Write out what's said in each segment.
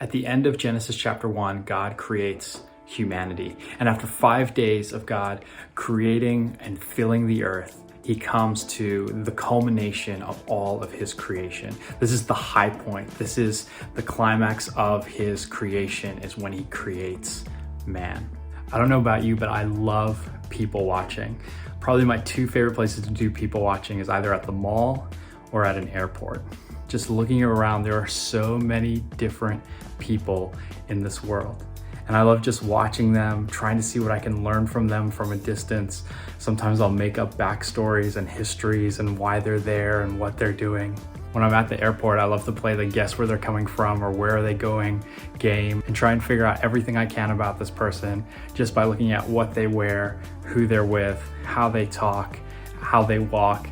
At the end of Genesis chapter 1, God creates humanity. And after 5 days of God creating and filling the earth, he comes to the culmination of all of his creation. This is the high point. This is the climax of his creation, is when he creates man. I don't know about you, but I love people watching. Probably my two favorite places to do people watching is either at the mall or at an airport. Just looking around, there are so many different people in this world. And I love just watching them, trying to see what I can learn from them from a distance. Sometimes I'll make up backstories and histories and why they're there and what they're doing. When I'm at the airport, I love to play the guess where they're coming from or where are they going game and try and figure out everything I can about this person just by looking at what they wear, who they're with, how they talk, how they walk.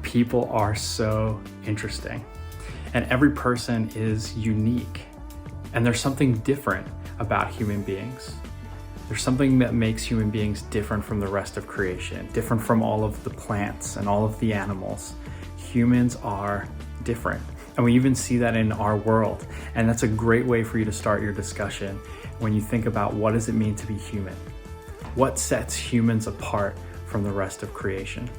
People are so interesting. And every person is unique. And there's something different about human beings. There's something that makes human beings different from the rest of creation, different from all of the plants and all of the animals. Humans are different. And we even see that in our world. And that's a great way for you to start your discussion when you think about what does it mean to be human? What sets humans apart from the rest of creation?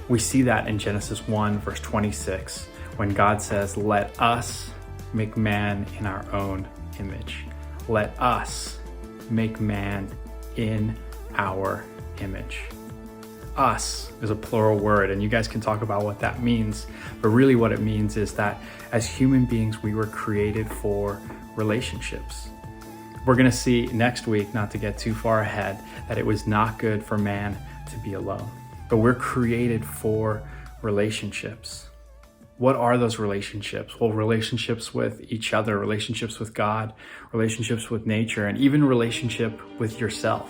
We see that in Genesis 1, verse 26, when God says, "Let us make man in our own image." Let us make man in our image. Us is a plural word, and you guys can talk about what that means, but really what it means is that as human beings, we were created for relationships. We're gonna see next week, not to get too far ahead, that it was not good for man to be alone, but we're created for relationships. What are those relationships? Well, relationships with each other, relationships with God, relationships with nature, and even relationship with yourself.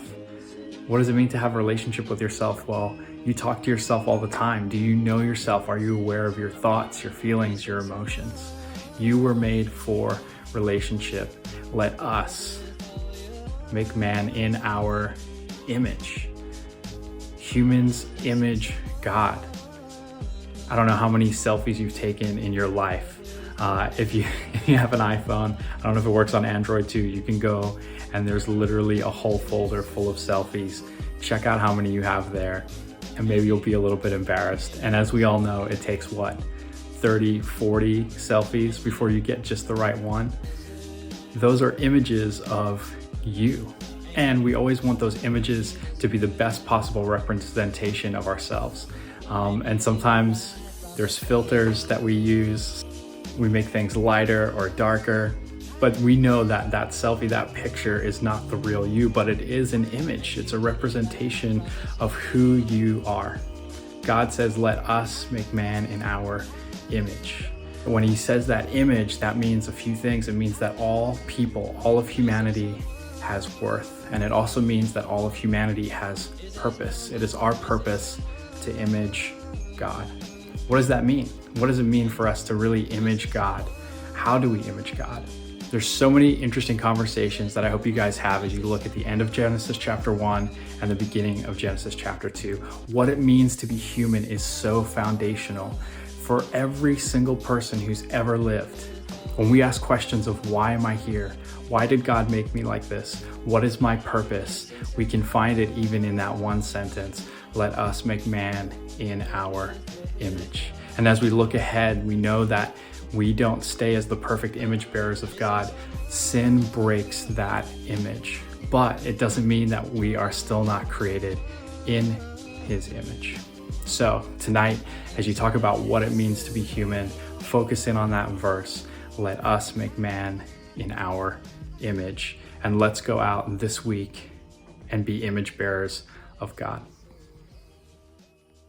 What does it mean to have a relationship with yourself? Well, you talk to yourself all the time. Do you know yourself? Are you aware of your thoughts, your feelings, your emotions? You were made for relationship. Let us make man in our image. Humans image God. I don't know how many selfies you've taken in your life. If you have an iPhone, I don't know if it works on Android too, you can go and there's literally a whole folder full of selfies. Check out how many you have there and maybe you'll be a little bit embarrassed. And as we all know, it takes what, 30, 40 selfies before you get just the right one. Those are images of you. And we always want those images to be the best possible representation of ourselves. And sometimes there's filters that we use. We make things lighter or darker, but we know that that selfie, that picture is not the real you, but it is an image. It's a representation of who you are. God says, let us make man in our image. When he says that image, that means a few things. It means that all people, all of humanity has worth. And it also means that all of humanity has purpose. It is our purpose to image God. What does that mean? What does it mean for us to really image God? How do we image God? There's so many interesting conversations that I hope you guys have as you look at the end of Genesis chapter 1 and the beginning of Genesis chapter 2. What it means to be human is so foundational for every single person who's ever lived. When we ask questions of why am I here? Why did God make me like this? What is my purpose? We can find it even in that one sentence. Let us make man in our image. And as we look ahead, we know that we don't stay as the perfect image bearers of God. Sin breaks that image, but it doesn't mean that we are still not created in his image. So tonight, as you talk about what it means to be human, focus in on that verse. Let us make man in our image. And let's go out this week and be image bearers of God.